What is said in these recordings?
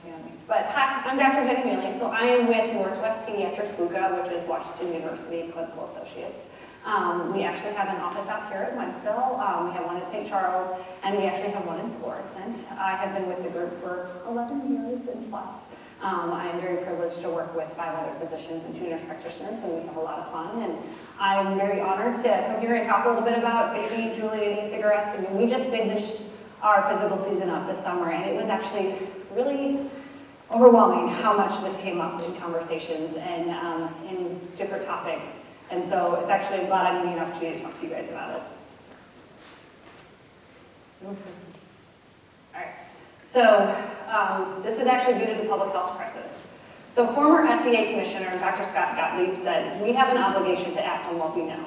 see on me. But hi, I'm Dr. Jenny Mealy. So I am with Northwest Pediatrics WUCA, which is Washington University Clinical Associates. We actually have an office out here at Wentzville. We have one at St. Charles, and we actually have one in Florissant. I have been with the group for 11 years and plus. I am very privileged to work with 5 other physicians and 2 nurse practitioners, and we have a lot of fun. And I'm very honored to come here and talk a little bit about vaping, juul, and e-cigarettes. I mean, we just finished our physical season up this summer, and it was actually really overwhelming how much this came up in conversations and in different topics. And so it's actually, I'm glad I'm getting an opportunity to talk to you guys about it. Okay. All right. So this is actually viewed as a public health crisis. So former FDA Commissioner Dr. Scott Gottlieb said, we have an obligation to act on what we know.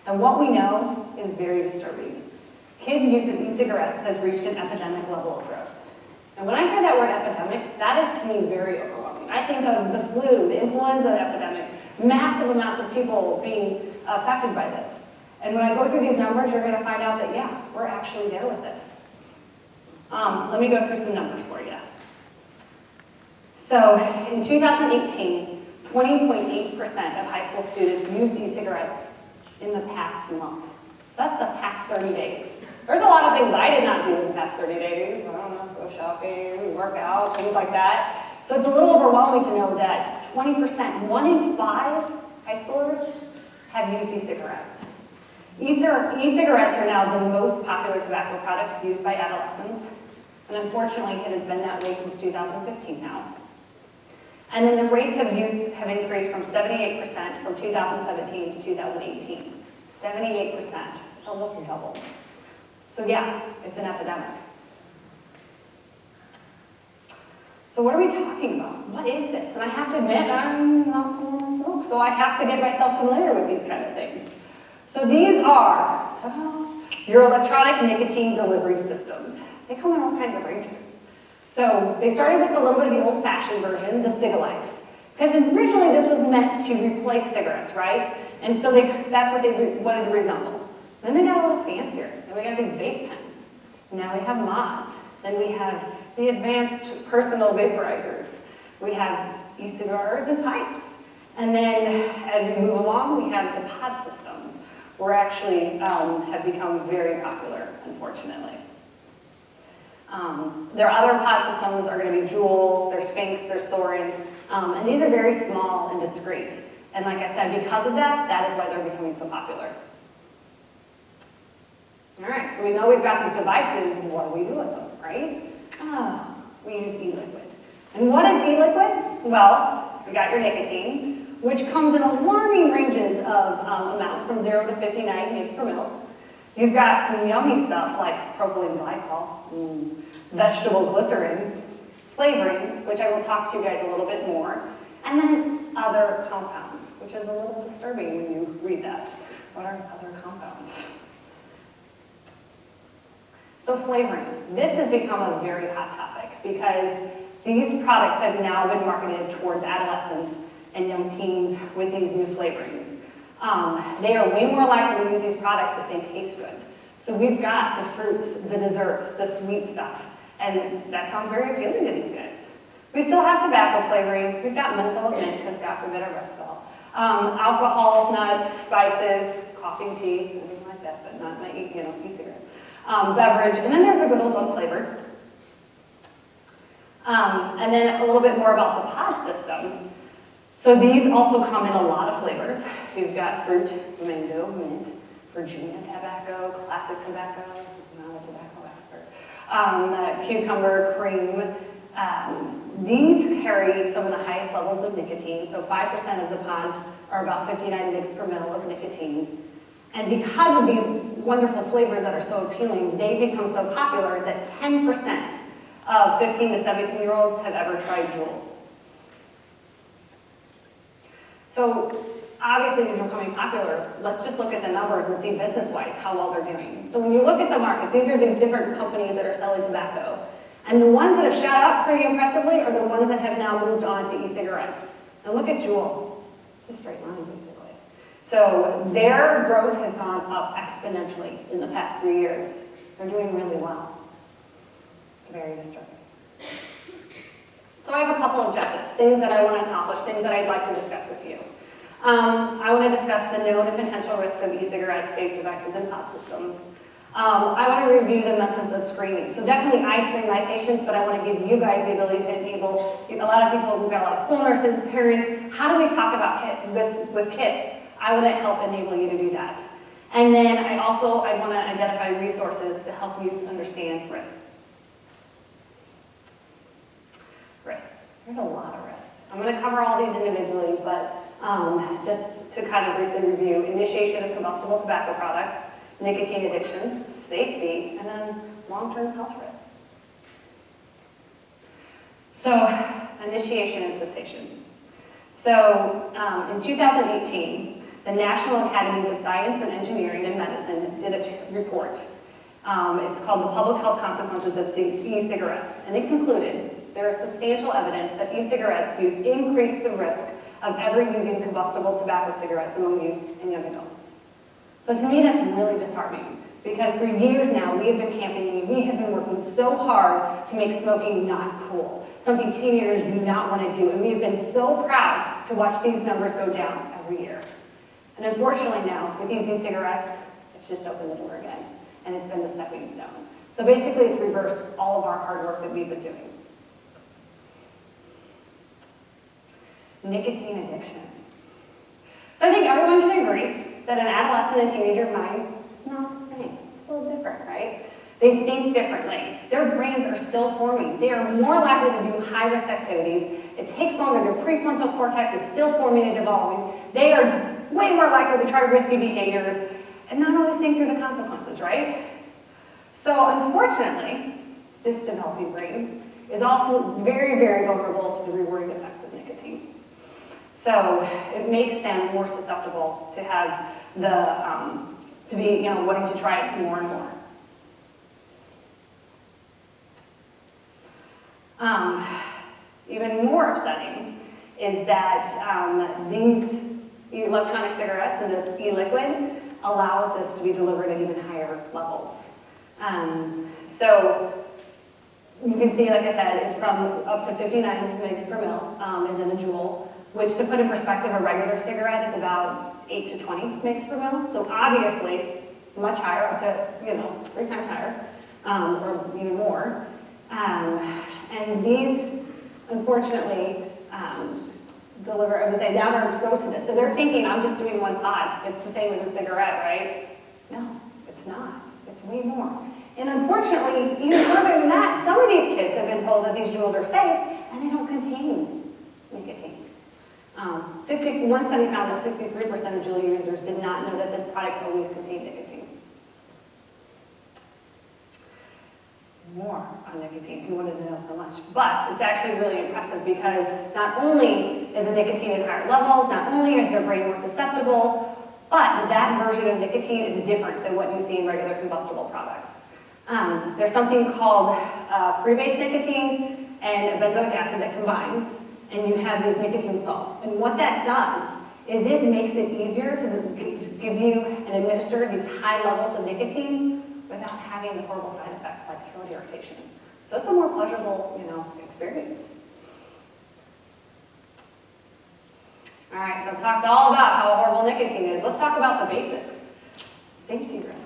And what we know is very disturbing. Kids' use of e-cigarettes has reached an epidemic level of growth. And when I hear that word epidemic, that is to me very overwhelming. I think of the flu, the influenza epidemic, massive amounts of people being affected by this. And when I go through these numbers, you're going to find out that, yeah, we're actually there with this. Let me go through some numbers for you. So in 2018, 20.8% of high school students used e-cigarettes in the past month. So that's the past 30 days. There's a lot of things I did not do in the past 30 days. I don't know, go shopping, work out, things like that. So it's a little overwhelming to know that 20%, 1 in 5 high schoolers have used e-cigarettes. E-cigarettes are now the most popular tobacco product used by adolescents. And unfortunately, it has been that way since 2015 now. And then the rates of use have increased from 78% from 2017 to 2018. 78%. It's almost doubled. So yeah, it's an epidemic. So what are we talking about? What is this? And I have to admit, I'm not someone that smokes, so I have to get myself familiar with these kind of things. So these are, ta-da, your electronic nicotine delivery systems. They come in all kinds of ranges. So they started with a little bit of the old-fashioned version, the Cigalikes, because originally this was meant to replace cigarettes, right? And so that's what they wanted to resemble. Then they got a little fancier. Then we got these vape pens. Now we have mods. Then we have the advanced personal vaporizers. We have e-cigars and pipes. And then as we move along, we have the pod systems, which actually have become very popular, unfortunately. Their other pod systems are going to be juul, there's Sphinx, there's Soaring, and these are very small and discreet. And like I said, because of that, that is why they're becoming so popular. All right, so we know we've got these devices, what do we do with them, right? We use e-liquid. And what is e-liquid? Well, we got your nicotine, which comes in alarming ranges of amounts from 0 to 59 mg per mil. You've got some yummy stuff like propylene glycol, vegetable glycerin, flavoring, which I will talk to you guys a little bit more, and then other compounds, which is a little disturbing when you read that. What are other compounds? So flavoring. This has become a very hot topic because these products have now been marketed towards adolescents and young teens with these new flavorings. They are way more likely to use these products if they taste good. So we've got the fruits, the desserts, the sweet stuff, and that sounds very appealing to these guys. We still have tobacco flavoring. We've got menthol and mint, because God forbid our breath smell. Alcohol, nuts, spices, coffee, tea, anything like that, but not my e-cigarette. Beverage, and then there's a good old unflavored. And then a little bit more about the pod system. So these also come in a lot of flavors. We've got fruit, mango, mint, Virginia tobacco, classic tobacco, not a tobacco expert, cucumber, cream. These carry some of the highest levels of nicotine. So 5% of the pods are about 59 mg per mil of nicotine. And because of these wonderful flavors that are so appealing, they become so popular that 10% of 15 to 17-year-olds have ever tried juul. So obviously these are becoming popular. Let's just look at the numbers and see business-wise how well they're doing. So when you look at the market, these are these different companies that are selling tobacco. And the ones that have shot up pretty impressively are the ones that have now moved on to e-cigarettes. And look at juul. It's a straight line, basically. So their growth has gone up exponentially in the past 3 years. They're doing really well. It's very disturbing. So I have a couple objectives, things that I want to accomplish, things that I'd like to discuss with you. I want to discuss the known and potential risk of e-cigarettes, vape devices, and pod systems. I want to review the methods of screening. So definitely I screen my patients, but I want to give you guys the ability to enable a lot of people. We've got a lot of school nurses, parents. How do we talk about with kids? I want to help enable you to do that. And then I want to identify resources to help you understand risks. Risks. There's a lot of risks. I'm going to cover all these individually, but just to kind of briefly review: initiation of combustible tobacco products, nicotine addiction, safety, and then long-term health risks. So, initiation and cessation. So, in 2018, the National Academies of Science and Engineering and Medicine did a report. It's called The Public Health Consequences of E-Cigarettes, and it concluded there is substantial evidence that e-cigarettes use increase the risk of ever using combustible tobacco cigarettes among youth and young adults. So to me, that's really disheartening, because for years now, we have been campaigning, we have been working so hard to make smoking not cool, something teenagers do not want to do, and we have been so proud to watch these numbers go down every year. And unfortunately now, with these e-cigarettes, it's just opened the door again, and it's been the stepping stone. So basically, it's reversed all of our hard work that we've been doing. Nicotine addiction. So I think everyone can agree that an adolescent and teenager mind is not the same. It's a little different, right? They think differently. Their brains are still forming. They are more likely to do high-risk activities. It takes longer. Their prefrontal cortex is still forming and evolving. They are way more likely to try risky behaviors and not always think through the consequences, right? So unfortunately, this developing brain is also very, very vulnerable to the rewarding effects of nicotine. So it makes them more susceptible to have to be, wanting to try it more and more. Even more upsetting is that these electronic cigarettes and this e-liquid allows this to be delivered at even higher levels. So you can see, like I said, it's from up to 59 mg per mil is in a juul, which, to put in perspective, a regular cigarette is about 8 to 20 mg per mil. So obviously much higher, up to 3 times higher, or even more. And these, unfortunately, deliver, as I say, now they're exposed to this. So they're thinking, I'm just doing one pod. It's the same as a cigarette, right? No, it's not. It's way more. And unfortunately, even further than that, some of these kids have been told that these juuls are safe, and they don't contain nicotine. One study found that 63% of juul users did not know that this product always contained nicotine. More on nicotine, who wanted to know so much. But it's actually really impressive, because not only is the nicotine at higher levels, not only is their brain more susceptible, but that version of nicotine is different than what you see in regular combustible products. There's something called free-base nicotine and benzoic acid that combines, and you have these nicotine salts. And what that does is it makes it easier to give you and administer these high levels of nicotine without having the horrible side effects like throat irritation. So it's a more pleasurable, experience. All right, so I've talked all about how horrible nicotine is. Let's talk about the basics. Safety risks.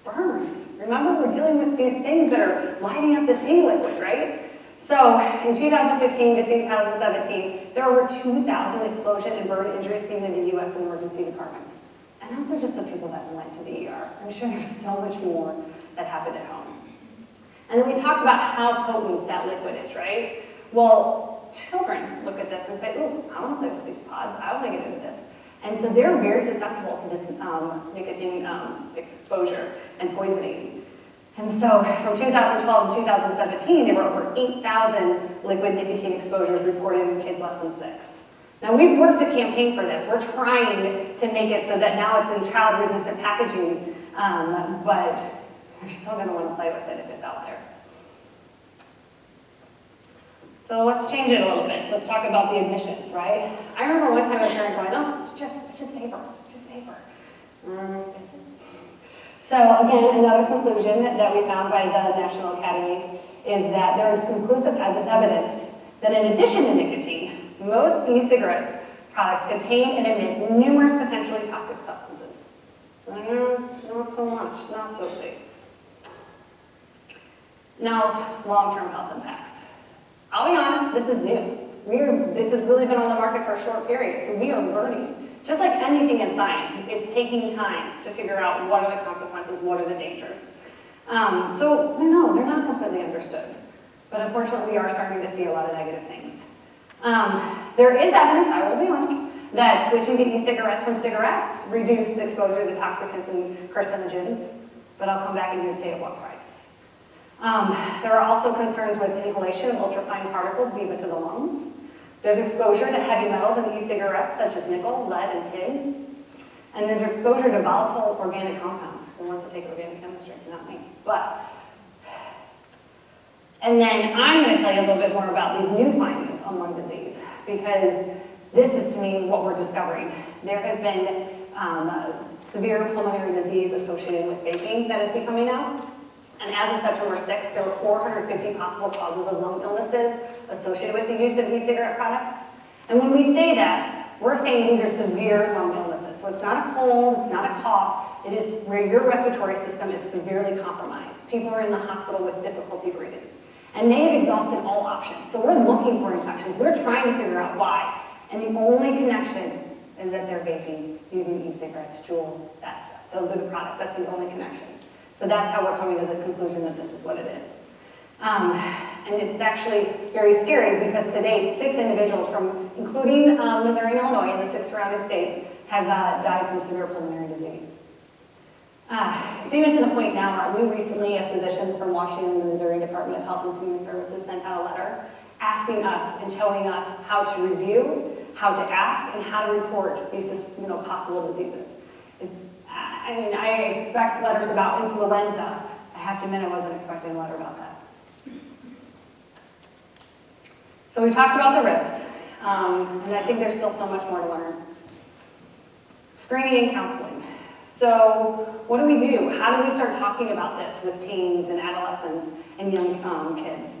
Burns. Remember, we're dealing with these things that are lighting up this e-liquid, right? So in 2015 to 2017, there were over 2,000 explosion and burn injuries seen in the U.S. emergency departments. And those are just the people that went to the ER. I'm sure there's so much more that happened at home. And then we talked about how potent that liquid is, right? Well, children look at this and say, ooh, I want to play with these pods. I want to get into this. And so they're very susceptible to this nicotine exposure and poisoning. And so from 2012 to 2017, there were over 8,000 liquid nicotine exposures reported in kids less than 6. Now, we've worked to campaign for this. We're trying to make it so that now it's in child-resistant packaging, but you're still going to want to play with it if it's out there. So let's change it a little bit. Let's talk about the admissions, right? I remember one time a parent going, oh, it's just paper. It's just paper. Is it? So again, another conclusion that we found by the National Academies is that there is conclusive evidence that in addition to nicotine, most e-cigarettes products contain and emit numerous potentially toxic substances. So not so much, not so safe. Now, long-term health impacts. I'll be honest, this is new. This has really been on the market for a short period, so we are learning. Just like anything in science, it's taking time to figure out what are the consequences, what are the dangers. So no, they're not completely understood. But unfortunately, we are starting to see a lot of negative things. There is evidence, I will be honest, that switching to e-cigarettes from cigarettes reduce exposure to toxicants and carcinogens, but I'll come back and say at what price. There are also concerns with inhalation of ultrafine particles deep into the lungs. There's exposure to heavy metals in e-cigarettes such as nickel, lead, and tin. And there's exposure to volatile organic compounds. Who wants to take organic chemistry? Not me. And then I'm going to tell you a little bit more about these new findings on lung disease, because this is, to me, what we're discovering. There has been severe pulmonary disease associated with vaping that is becoming out. And as of September 6th, there were 450 possible causes of lung illnesses associated with the use of e-cigarette products. And when we say that, we're saying these are severe lung illnesses. So it's not a cold, it's not a cough, it is where your respiratory system is severely compromised. People are in the hospital with difficulty breathing. And they have exhausted all options. So we're looking for infections. We're trying to figure out why. And the only connection is that they're vaping, using e-cigarettes, juul, those are the products, that's the only connection. So that's how we're coming to the conclusion that this is what it is. And it's actually very scary because to date, 6 individuals including Missouri and Illinois and the 6 surrounding states, have died from severe pulmonary disease. It's even to the point now where we recently, as physicians from Washington and the Missouri Department of Health and Human Services, sent out a letter asking us and telling us how to review, how to ask, and how to report these possible diseases. I expect letters about influenza. I have to admit I wasn't expecting a letter about that. So we talked about the risks, and I think there's still so much more to learn. Screening and counseling. So what do we do? How do we start talking about this with teens and adolescents and young kids?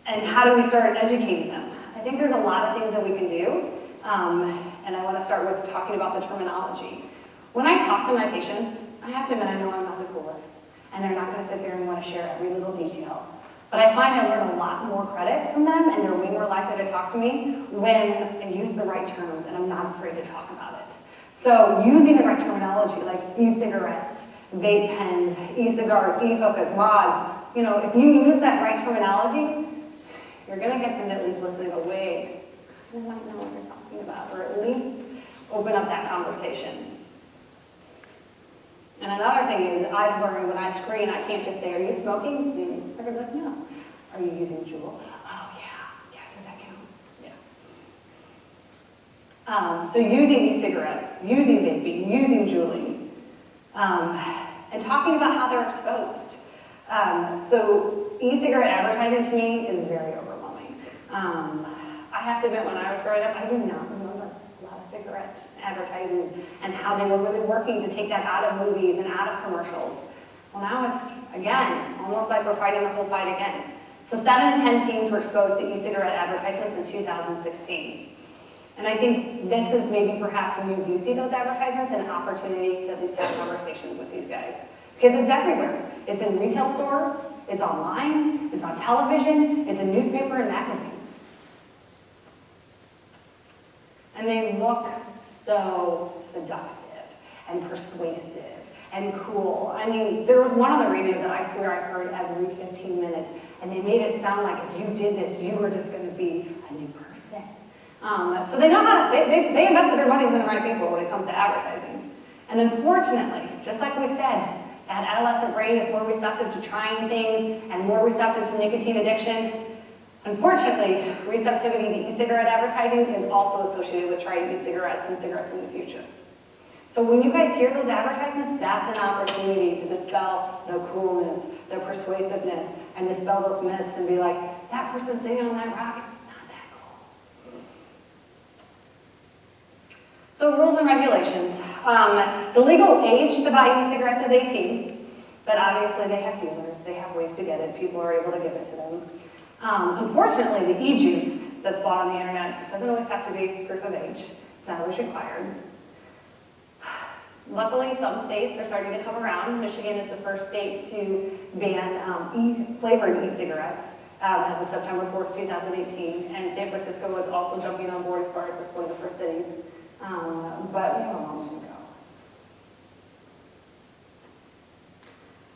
And how do we start educating them? I think there's a lot of things that we can do, and I want to start with talking about the terminology. When I talk to my patients, I have to admit I know I'm not the coolest, and they're not going to sit there and want to share every little detail. But I find I learn a lot more credit from them, and they're way more likely to talk to me when I use the right terms and I'm not afraid to talk about it. So using the right terminology, like e-cigarettes, vape pens, e-cigars, e-hookahs, mods, if you use that right terminology, you're going to get them to at least listen and go, wait, I might know what you're talking about, or at least open up that conversation. And another thing is, I've learned when I screen, I can't just say, are you smoking? They're like, no. Are you using juul? Oh, yeah, does that count? Yeah. So using e-cigarettes, using vaping, using juuling, and talking about how they're exposed. So e-cigarette advertising to me is very overwhelming. I have to admit, when I was growing up, I do not remember a lot of cigarette advertising and how they were really working to take that out of movies and out of commercials. Well, now it's, again, almost like we're fighting the whole fight again. So 7 in 10 teens were exposed to e-cigarette advertisements in 2016. And I think this is maybe perhaps when you do see those advertisements, an opportunity to at least have conversations with these guys. Because it's everywhere. It's in retail stores, it's online, it's on television, it's in newspaper and magazines. And they look so seductive and persuasive and cool. I mean, there was one on the radio that I swear I heard every 15 minutes, and they made it sound like if you did this, you were just going to be a new person. So they know how to, they invested their money in the right people when it comes to advertising. And unfortunately, just like we said, that adolescent brain is more receptive to trying things and more receptive to nicotine addiction. Unfortunately, receptivity to e-cigarette advertising is also associated with trying e-cigarettes and cigarettes in the future. So when you guys hear those advertisements, that's an opportunity to dispel the coolness, the persuasiveness, and dispel those myths and be like, that person sitting on that rock, not that cool. So rules and regulations. The legal age to buy e-cigarettes is 18, but obviously they have dealers, they have ways to get it, people are able to give it to them. Unfortunately, the e-juice that's bought on the internet doesn't always have to be proof of age. It's not always required. Luckily, some states are starting to come around. Michigan is the first state to ban flavored e-cigarettes as of September 4th, 2018, and San Francisco was also jumping on board as far as one of the first cities. But we have a long way to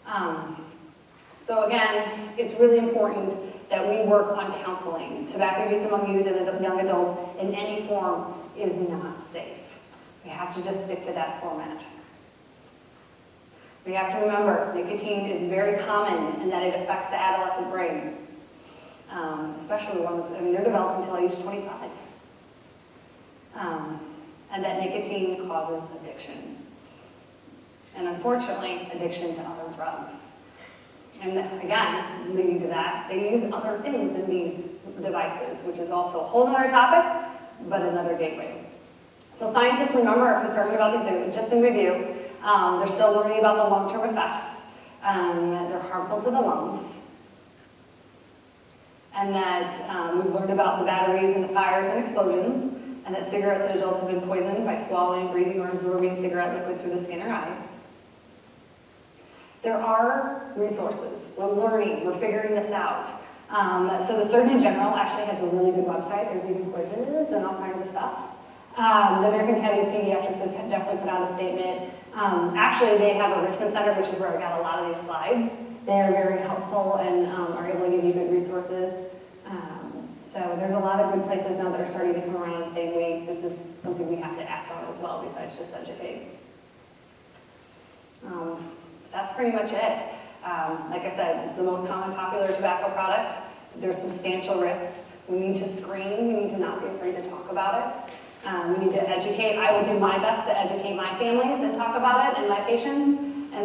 go. So again, it's really important that we work on counseling. Tobacco use among youth and young adults in any form is not safe. We have to just stick to that format. We have to remember, nicotine is very common in that it affects the adolescent brain, especially ones, they're developing until age 25. And that nicotine causes addiction. And unfortunately, addiction to other drugs. And again, leading to that, they use other things in these devices, which is also a whole other topic, but another gateway. So scientists, remember, are concerned about these, just in review, they're still learning about the long-term effects. They're harmful to the lungs. And that we've learned about the batteries and the fires and explosions, and that cigarettes in adults have been poisoned by swallowing, breathing, or absorbing cigarette liquid through the skin or eyes. There are resources. We're learning. We're figuring this out. So the Surgeon General actually has a really good website. There's even quizzes and all kinds of stuff. The American Academy of Pediatrics has definitely put out a statement. Actually, they have a Richmond Center, which is where I got a lot of these slides. They are very helpful and are able to give you good resources. So there's a lot of good places now that are starting to come around and saying, this is something we have to act on as well, besides just educate. That's pretty much it. Like I said, it's the most common popular tobacco product. There's substantial risks. We need to screen. We need to not be afraid to talk about it. We need to educate. I will do my best to educate my families and talk about it and my patients.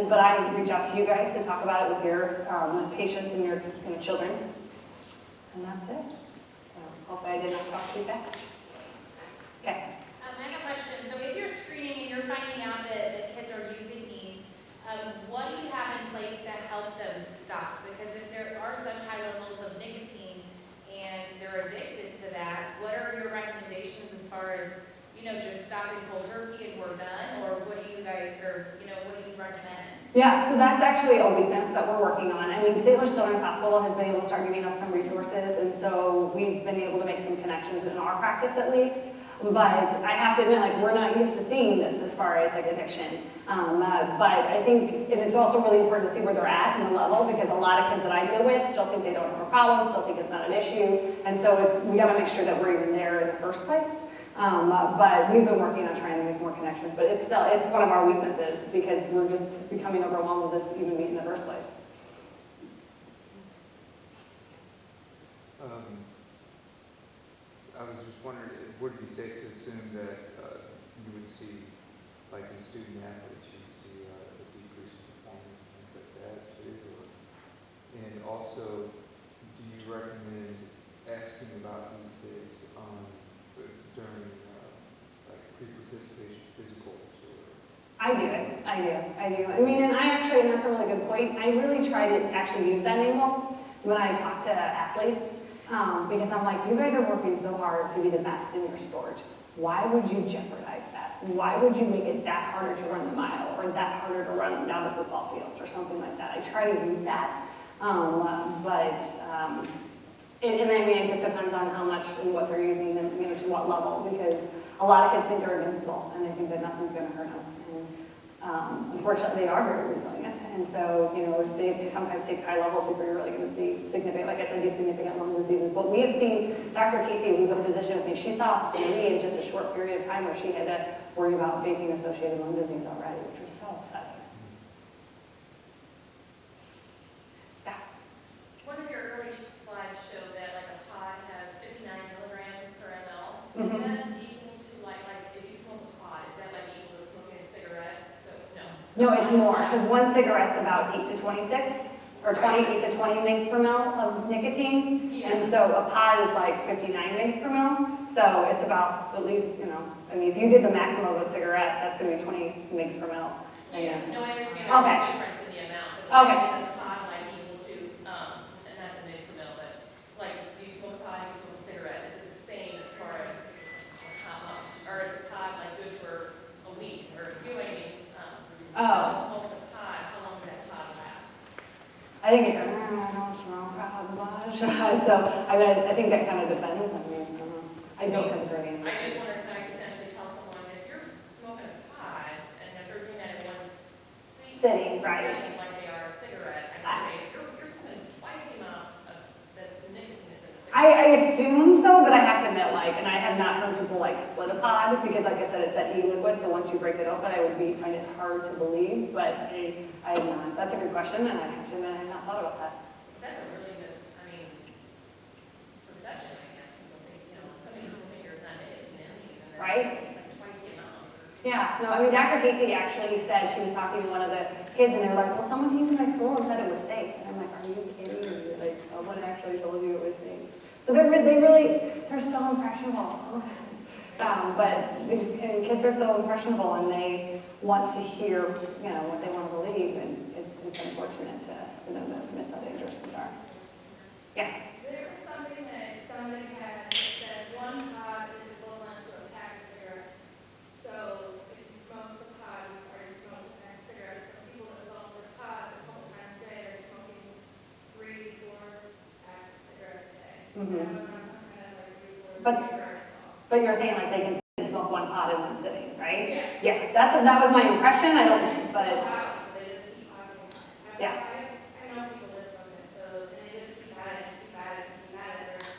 But I reach out to you guys to talk about it with your patients and your children. And that's it. So hopefully I did not talk too fast. Okay. I have a question. So if you're screening and you're finding out that kids are using these, what do you have in place to help them stop? Because if there are such high levels of nicotine and they're addicted to that, what are your recommendations as far as, just stopping cold turkey and we're done? Or what do you guys, what do you recommend? Yeah, so that's actually a weakness that we're working on. St. Louis Children's Hospital has been able to start giving us some resources, and so we've been able to make some connections in our practice at least. But I have to admit, we're not used to seeing this as far as addiction. But I think it's also really important to see where they're at in the level, because a lot of kids that I deal with still think they don't have a problem, still think it's not an issue, and so we got to make sure that we're even there in the first place. But we've been working on trying to make more connections, but it's one of our weaknesses because we're just becoming overwhelmed with this even being in the first place. I was just wondering, would it be safe to assume that you would see, in student athletes, you would see a decrease in performance and things like that too? And also, do you recommend asking about these things during pre-participation physicals? I do. And that's a really good point. I really try to actually use that angle when I talk to athletes. Because I'm like, you guys are working so hard to be the best in your sport. Why would you jeopardize that? Why would you make it that harder to run the mile or that harder to run down the football field or something like that? I try to use that. It just depends on how much and what they're using and to what level, because a lot of kids think they're invincible and they think that nothing's going to hurt them. And unfortunately, they are very resilient. And so, it sometimes takes high levels before you're really going to see significant, like I said, these significant lung diseases. What we have seen, Dr. Casey, who's a physician with me, she saw 3 in just a short period of time where she had to worry about vaping-associated lung disease already, which was so upsetting. Yeah. One of your early slides showed that a pod has 59 milligrams per ml. Mm-hmm. Is that equal to if you smoke a pod, is that equal to smoking a cigarette? So no. No, it's more, because one cigarette's about 8 to 26, or 8 to 20 mg per ml of nicotine, and so a pod is 59 mg per ml, so it's about at least, if you did the maximum of a cigarette, that's going to be 20 mg per ml. Yeah, no, I understand there's Okay. a difference in the amount, but Okay. is a pod equal to, not the mg per ml, but I think, I don't smoke, so, I mean, I think that kind of depends, I mean, I don't know. I don't have a great answer. I just wonder, can I potentially tell someone, if you're smoking a pod, and if they're doing that in one Sitting, right. sitting like they are a cigarette, I would say, you're smoking twice the amount of the nicotine is in a cigarette. I assume so, but I have to admit, like, and I have not heard people like split a pod, because like I said, it's that e-liquid, so once you break it open, I would find it hard to believe, but I have not. That's a good question, and I have to admit, I have not thought about that. That's a really perception, I guess, people think, so many people think there's not nicotine in these, and then Right. it's like twice the amount. Yeah, no, I mean, Dr. Casey actually said, she was talking to one of the kids, and they were like, well, someone came to my school and said it was safe. And I'm like, are you kidding me? Like, someone actually told you it was safe. So they're so impressionable. But and kids are so impressionable, and they want to hear, what they want to believe, and it's unfortunate for them to miss how dangerous these are. Yeah. There was something that somebody had that said one pod is equivalent to a pack of cigarettes. So if you smoke the pod, you already smoked a pack of cigarettes. So people that smoke the pods a couple times a day are smoking 3-4 packs of cigarettes a day. Mhm. That was on some kind of like resource But- paper I saw. But you're saying like they can smoke one pod in one sitting, right? Yeah. Yeah, that was my impression. I don't, but Wow, so they just keep popping. Yeah. I know people that smoke it, so, and they just keep at it, keep at it, keep at it. They're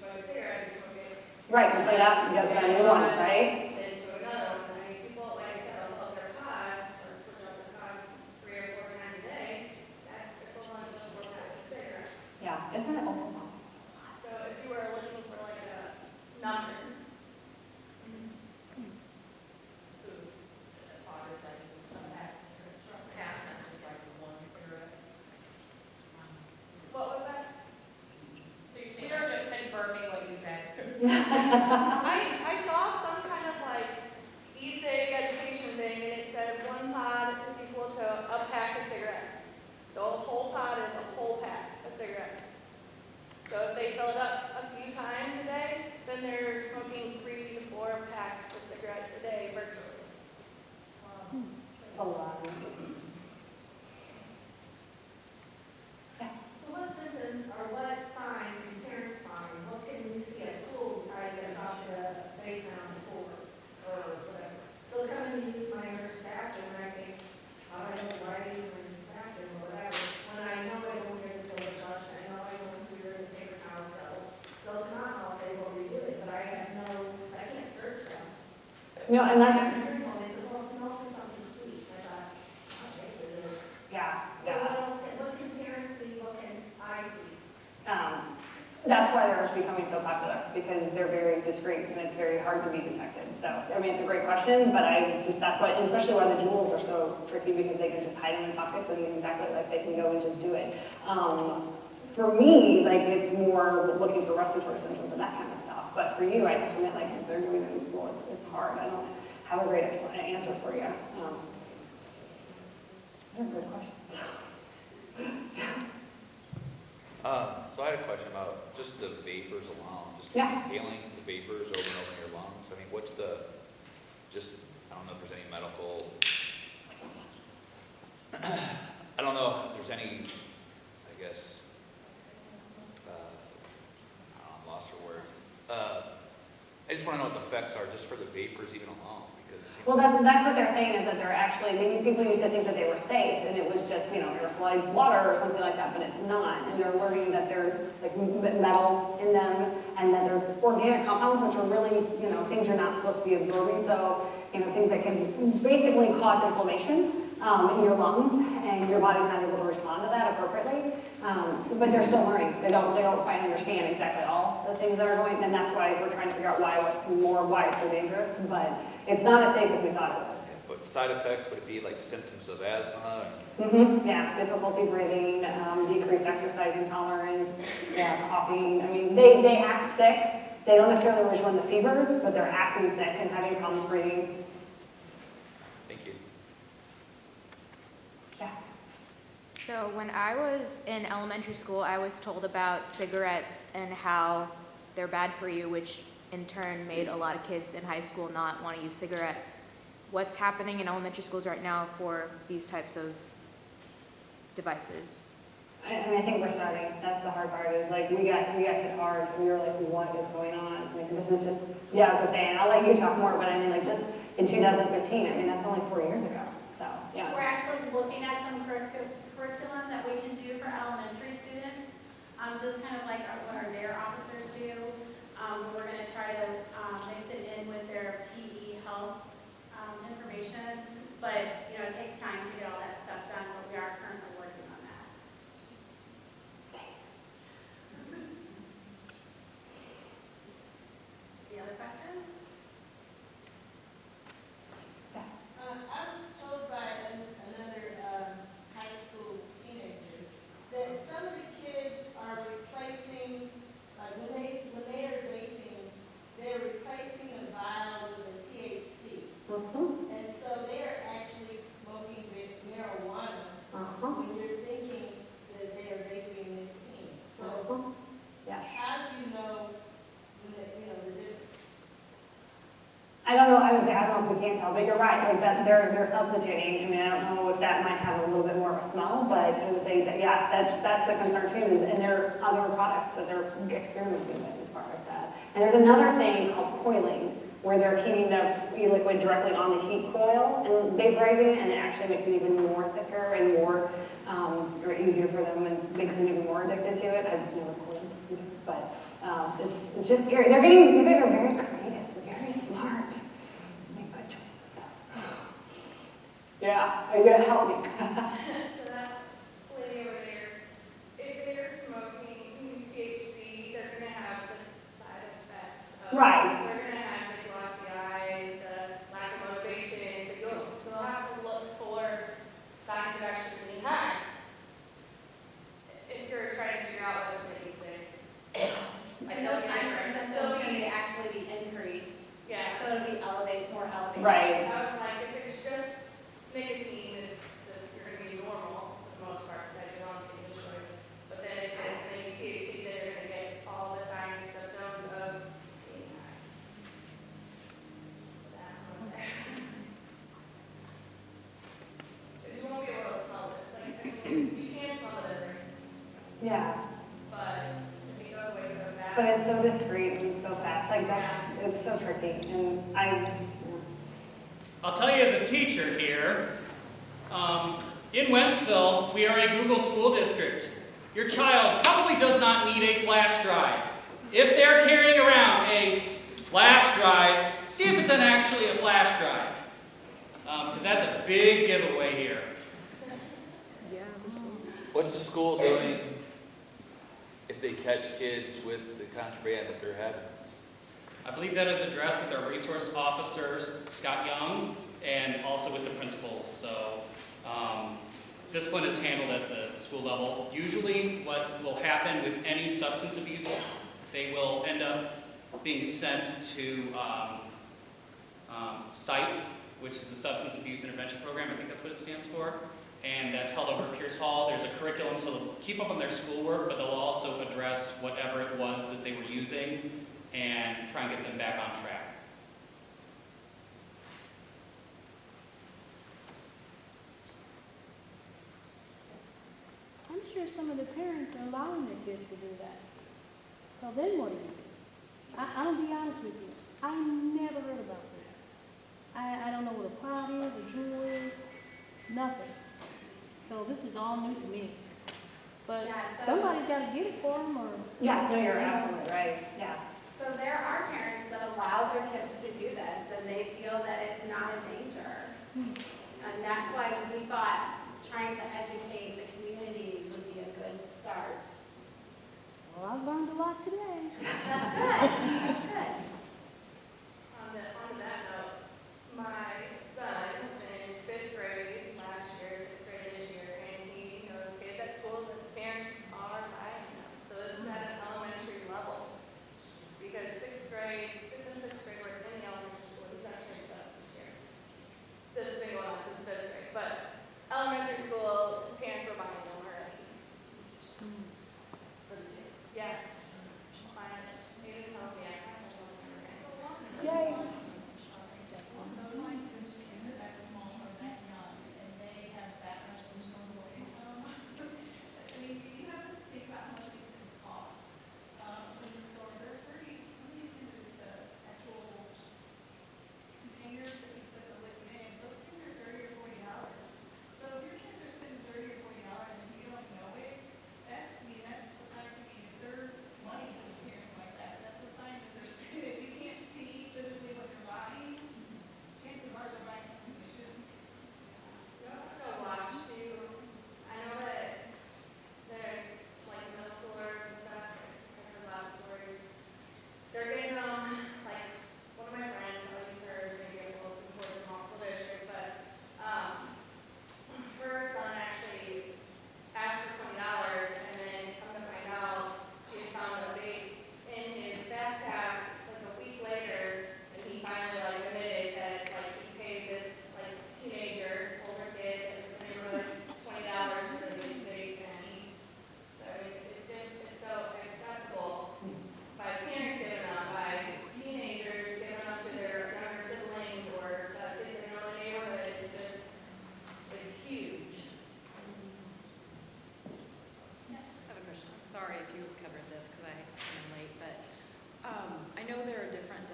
smoking a cigarette, they're smoking right, you put it out, you gotta start a new one, right? then so another one. I mean, people, like I said, will love their pods or switch up their pods 3 or 4 times a day. That's equivalent to 4 packs of cigarettes. Yeah, isn't it awful? So if you were looking for like a number, So, a pod is like a pack, not just like one cigarette. what was that? So you're saying, you're just confirming what you said. I saw some kind of like Vaping Education thing, and it said 1 pod is equal to a pack of cigarettes. So a whole pod is a whole pack of cigarettes. So if they fill it up a few times a day, then they're smoking 3 to 4 packs of cigarettes a day virtually. It's a lot. So what symptoms or what signs can parents find? What can we see at school besides that Dr. they found before or whatever? They'll come in and use my nurse bathroom and I think, oh, I don't know why I use my nurse bathroom or whatever. When I know I don't hear the village flush, I know I don't hear the paper towels go. They'll come out and I'll say, well, we do it, but I can't search them. No, and that's, They said, well, smell for something sweet. I thought, okay, is it? yeah, So yeah. what else, what can parents see, what can I see? That's why they're becoming so popular, because they're very discreet and it's very hard to be detected. So, I mean, it's a great question, but that's why, especially why the jewels are so tricky, because they can just hide them in pockets and exactly like they can go and just do it. For me, like, it's more looking for respiratory symptoms and that kind of stuff. But for you, I have to admit, like, if they're doing it in school, it's hard. I don't have a great answer for you. They're good questions. So I had a question about just the vapors alone, just Yeah. inhaling the vapors over and over in your lungs. I mean, what's I don't know if there's any medical, I don't know if there's any, I guess, I don't know, I'm lost for words. I just want to know what the effects are just for the vapors even alone, because it seems Well, that's what they're saying, is that they're actually, people used to think that they were safe, and it was just, aerosolized water or something like that, but it's not. And they're learning that there's like metals in them, and that there's organic compounds, which are really, things you're not supposed to be absorbing. So, things that can basically cause inflammation in your lungs, and your body's not able to respond to that appropriately. But they're still learning. They don't quite understand exactly all the things that are going, and that's why we're trying to figure out why it's so dangerous. But it's not as safe as we thought it was. but side effects, would it be like symptoms of asthma? Yeah, difficulty breathing, decreased exercising tolerance, yeah, coughing. I mean, they act sick. They don't necessarily always run the fevers, but they're acting sick and having problems breathing. Thank you. Yeah. So when I was in elementary school, I was told about cigarettes and how they're bad for you, which in turn made a lot of kids in high school not want to use cigarettes. What's happening in elementary schools right now for these types of devices? I think we're starting. That's the hard part. Is like we got hit hard. And we were like, what is going on? Like this is just yeah. I was saying I'll let you talk more, but I mean like just in 2015. I mean that's only 4 years ago. So yeah. We're actually looking at some curriculum that we can do for elementary students, just kind of like what our DARE officers do. We're going to try to mix it in with their PE health information, but you know it takes time to get all that stuff done. But we are currently working on that. Thanks. Any other questions? I was told by another high school teenager that some of the kids are replacing, like when they are vaping, they're replacing a vial with a THC. And so they are actually smoking marijuana when you're thinking that they are vaping nicotine. So Yeah. how do you know when the difference? I don't know. I don't know if we can tell, but you're right. Like that, they're substituting. I mean, I don't know if that might have a little bit more of a smell, but I would say that yeah, that's the concern too. And there are other products that they're experimenting with as far as that. And there's another thing called coiling, where they're heating the e-liquid directly on the heat coil and vaporizing, and it actually makes it even more thicker and more or easier for them, and makes them even more addicted to it. I've never coiled either, but it's just scary. You guys are very creative, very smart. To make good choices though. Yeah, you gotta help me. So that lady over there, if they're smoking THC, they're gonna have the side effects of. Right. They're gonna have the glossy eyes, the lack of motivation, so you'll have to look for signs of actually being high. If you're trying to figure out what's making you sick. And those signs and symptoms can actually be increased, Yeah. so it'll be more elevated. Right. I was like, if it's just nicotine, it's just, you're gonna be normal for the most part, because I do want to initially. But then if it's maybe THC, then you're gonna get all the signs and symptoms of being high. That one there. Because you won't be able to smell it, like, you can smell the difference, Yeah, but if it goes away so fast. but it's so discreet and so fast. Like it's so tricky, and I'll tell you as a teacher here, in Wentzville, we are a Google school district. Your child probably does not need a flash drive. If they're carrying around a flash drive, see if it's actually a flash drive. Because that's a big giveaway here. What's the school doing if they catch kids with the contraband that they're having? I believe that is addressed with our resource officers, Scott Young, and also with the principals. So discipline is handled at the school level. Usually what will happen with any substance abuse, they will end up being sent to SITE, which is the Substance Abuse Intervention Program. I think that's what it stands for. And that's held over at Pierce Hall. There's a curriculum, so they'll keep up on their schoolwork, but they'll also address whatever it was that they were using and try and get them back on track. I'm sure some of the parents are allowing their kids to do that. So then what do you do? I'll be honest with you. I never heard about this. I don't know what a pod is, a juul is, nothing. So this is all new to me. But Yeah, so- somebody's got to get it for them, or yeah, no, you're absolutely right. Yeah. So there are parents that allow their kids to do this, and they feel that it's not a danger. And that's why we thought trying to educate the community would be a good start. well, I've learned a lot today. That's good, that's good. On that note, my son was in 5th grade last year, 6th grade this year, and he knows kids at school that his parents are buying them. So this is at an elementary level. Because 5th and 6th grade were in the elementary school, he's actually set up this year. This has been going on since 5th grade, but elementary school, parents were buying them already. For the kids. Yes. Buying it. They didn't tell me X or something.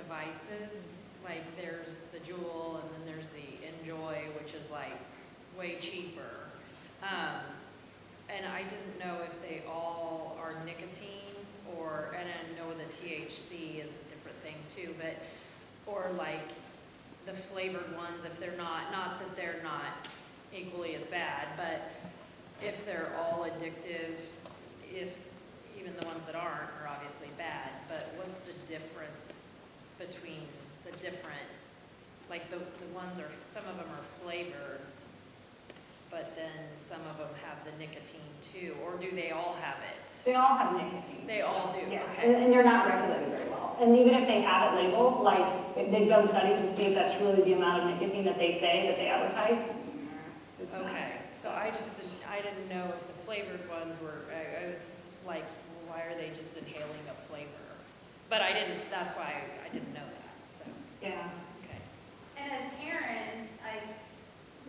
devices. Like there's the Juul and then there's the Enjoy, which is like way cheaper. And I didn't know if they all are nicotine or, and I know the THC is a different thing too, but, or like the flavored ones, if they're not that they're not equally as bad, but if they're all addictive, if even the ones that aren't are obviously bad, but what's the difference between the different, like the ones are, some of them are flavored, but then some of them have the nicotine too, or do they all have it? They all have nicotine. They all do, Yeah, okay. and they're not regulated very well. And even if they have it labeled, like, they've done studies to see if that's really the amount of nicotine that they say, that they advertise. It's not. Okay, so I didn't know if the flavored ones were, I was like, well, why are they just inhaling a flavor? But I didn't, that's why I didn't know that, so, Yeah. okay. And as parents,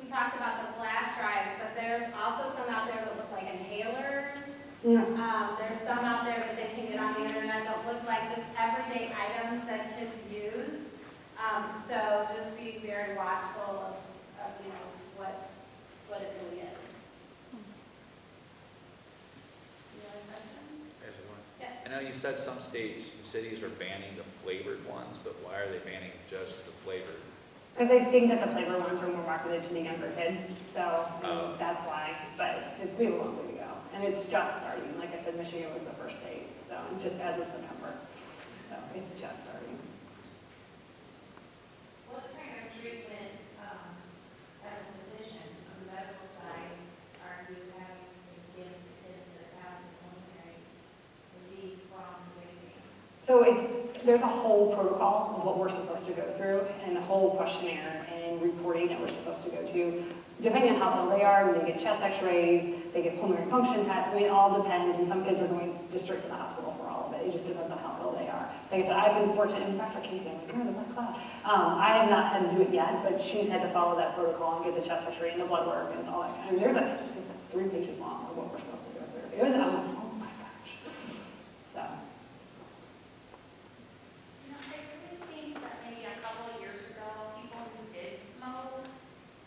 we talked about the flash drives, but there's also some out there that look like inhalers. Yeah. There's some out there that they can get on the internet that look like just everyday items that kids use. So just be very watchful of what it really is. Any other questions? There's one. Yes. I know you said some states and cities are banning the flavored ones, but why are they banning just the flavored? Because they think that the flavor ones are more marketed to the younger kids, so Oh. that's why. But we have a long way to go. And it's just starting. Like I said, Michigan was the first state, so just as of September. So it's just starting. What kind of treatment, as a physician, on the medical side, are you having to give the kids that have the pulmonary disease from vaping? So there's a whole protocol of what we're supposed to go through and a whole questionnaire and reporting that we're supposed to go to. Depending on how ill they are, they get chest x-rays, they get pulmonary function tests. I mean, it all depends, and some kids are going just straight to the hospital for all of it. It just depends on how ill they are. Like I said, I've been fortunate, it was Dr. Casey, I'm like, you're in the black cloud. I have not had to do it yet, but she's had to follow that protocol and get the chest x-ray and the blood work and all that. I mean, it's 3 pages long of what we're supposed to go through. It was, I'm like, oh my gosh. So. You know, I really think that maybe a couple of years ago, people who did smoke,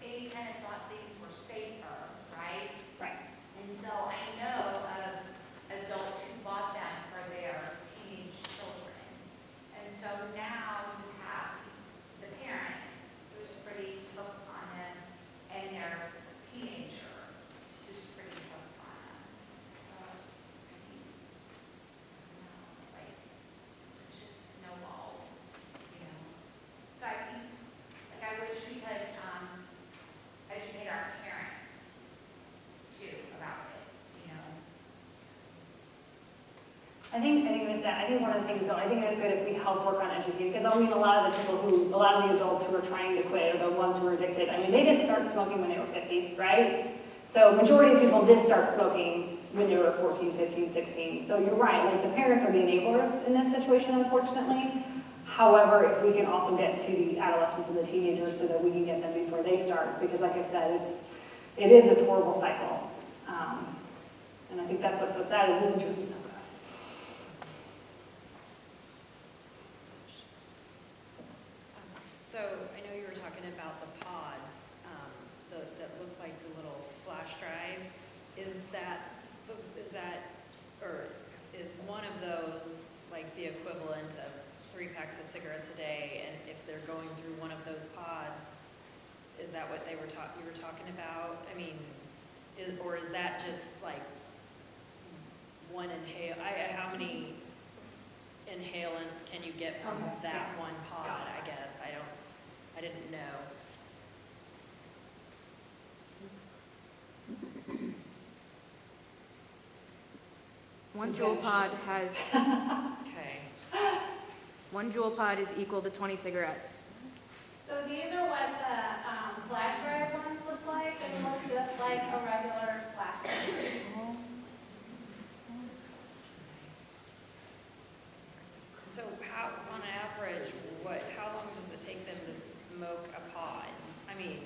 they kind of thought things were safer, right? Right. And so I know of adults who bought them for their teenage children. And so now you have the parent who's pretty hooked on them and their teenager who's pretty hooked on them. So it's pretty, I don't know, like, it's just snowballed, you know? So I think, like, I wish we could educate our parents too about it, you know? I think one of the things though, I think it is good if we help work on educating, because I mean, a lot of the adults who are trying to quit are the ones who are addicted. I mean, they didn't start smoking when they were 50, right? So majority of people did start smoking when they were 14, 15, 16. So you're right, like the parents are the enablers in this situation, unfortunately. However, if we can also get to the adolescents and the teenagers so that we can get them before they start, because like I said, it is this horrible cycle. And I think that's what's so sad, is it truly so good. So I know you were talking about the pods that look like the little flash drive. Is one of those like the equivalent of 3 packs of cigarettes a day? And if they're going through one of those pods, is that what you were talking about? I mean, or is that just like one inhale? How many inhalants can you get from that one pod? I guess I didn't know. One Juul pod has, Okay. one Juul pod is equal to 20 cigarettes. So these are what the flash drive ones look like. They look just like a regular flash drive. So how, on average, how long does it take them to smoke a pod? I mean,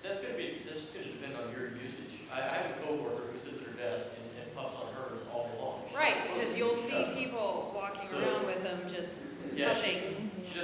That's just gonna depend on your usage. I have a coworker who sits at her desk and puffs on hers all day long. right, because you'll see people walking So- around with them just Yeah, puffing. She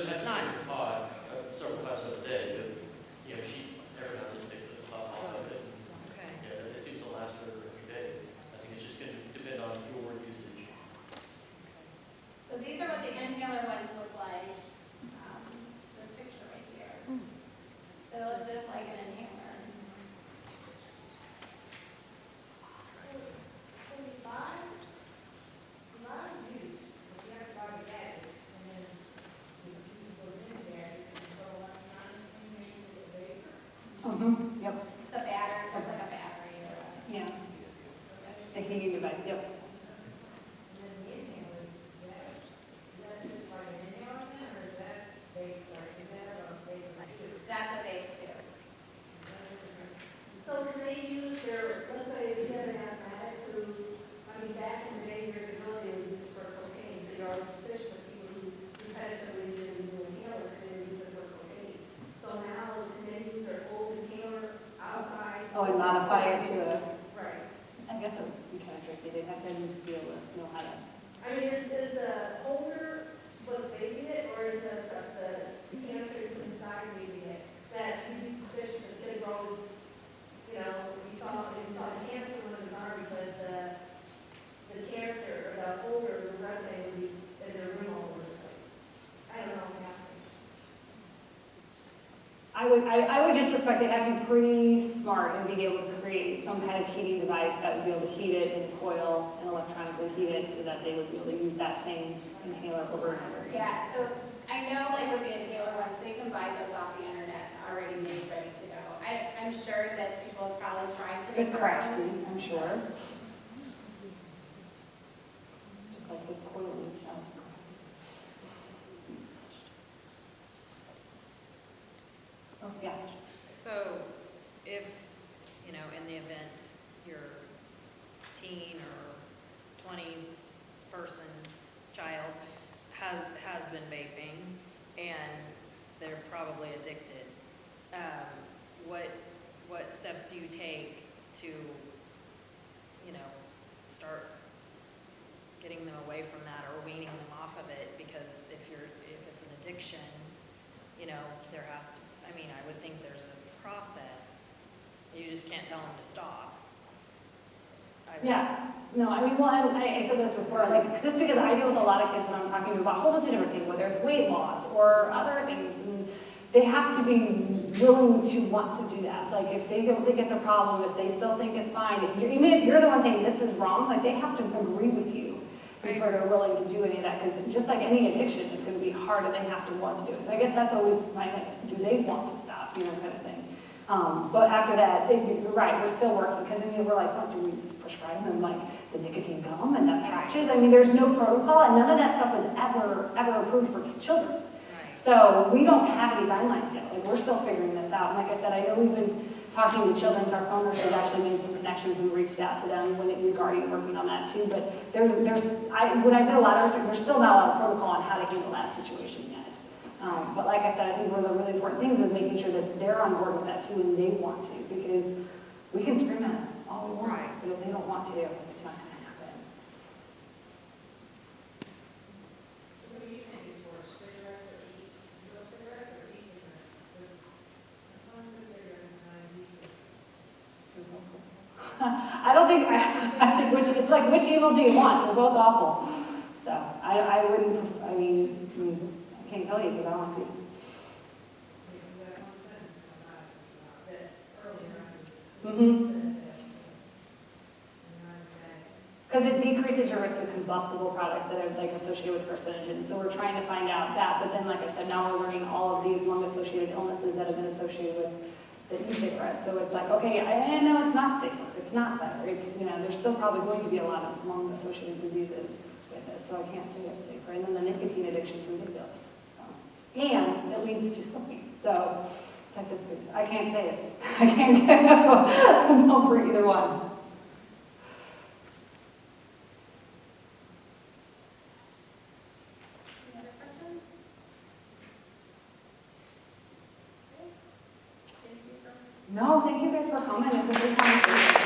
The heating device, yep. And then the inhaler, is that just like an inhaler then, or is that vape, like, is that a vape too? That's a vape too. So do they use their, let's say it's an asthmatic who, I mean, back in the day, years ago, they would use this for cocaine, so you're always suspicious of people who repetitively do inhalers, they use it for cocaine. So now, can they use their old inhaler outside? Oh, and modify it to a, Right. I guess it would be kind of tricky. They'd have to be able to know how to. I mean, is the holder what's vaping it, or is the canister you put inside vaping it? That you'd be suspicious of kids are always, you know, you saw the canister one in the garbage, but the canister or the holder, the resume would be in their room all over the place. I don't know, I'm asking. I would just suspect they'd have to be pretty smart and be able to create some kind of heating device that would be able to heat it and coil and electronically heat it so that they would be able to use that same inhaler over and over again. Yeah, so I know like with the inhaler ones, they can buy those off the internet already made, ready to go. I'm sure that people have probably tried to Good make their crafty, own. I'm sure. Just like this coiling shells. Oh, yeah. So if, you know, in the event your teen or 20s person, child has been vaping and they're probably addicted, what steps do you take to, you know, start getting them away from that or weaning them off of it? Because if it's an addiction, you know, there has to, I mean, I would think there's a process. You just can't tell them to stop. Yeah, no, I mean, well, I said this before, like, just because I deal with a lot of kids when I'm talking about a whole bunch of different things, whether it's weight loss or other things, and they have to be willing to want to do that. Like, if they don't think it's a problem, if they still think it's fine, even if you're the one saying this is wrong, like, they have to agree with you before they're willing to do any of that, because just like any addiction, it's going to be hard and they have to want to do it. So I guess that's always my, like, do they want to stop, you know, kind of thing. But after that, you're right, we're still working, because I mean, we're like, what do we prescribe them, like the nicotine gum and the patches? I mean, there's no protocol, and none of that stuff was ever approved for children. Right. So we don't have any guidelines yet. Like, we're still figuring this out. And like I said, I know we've been talking to children's, our phone nurses actually made some connections and reached out to them regarding working on that too. But when I did a lot of research, there's still not a lot of protocol on how to handle that situation yet. But like I said, I think one of the really important things is making sure that they're on board with that too and they want to, because we can scream at them all we want, Right. but if they don't want to, it's not going to happen. What do you think is worse, cigarettes or cigarettes or e-cigarettes? Some good cigarettes and e-cigarettes. I don't think, I think it's like, which evil do you want? They're both awful. So I wouldn't, I mean, I can't tell you because I don't want to. Because it decreases your risk of combustible products that are like associated with carcinogens. So we're trying to find out that, but then like I said, now we're learning all of these lung-associated illnesses that have been associated with the e-cigarette. So it's like, okay, I know it's not safer, it's not better. It's, you know, there's still probably going to be a lot of lung-associated diseases with this, so I can't say it's safer. And then the nicotine addiction is ridiculous. So, and it leads to smoking. So it's like this piece. I can't say it's, I can't get no for either one. Any other questions? Okay. Thank you for No, thank you guys for coming. It's a good conversation.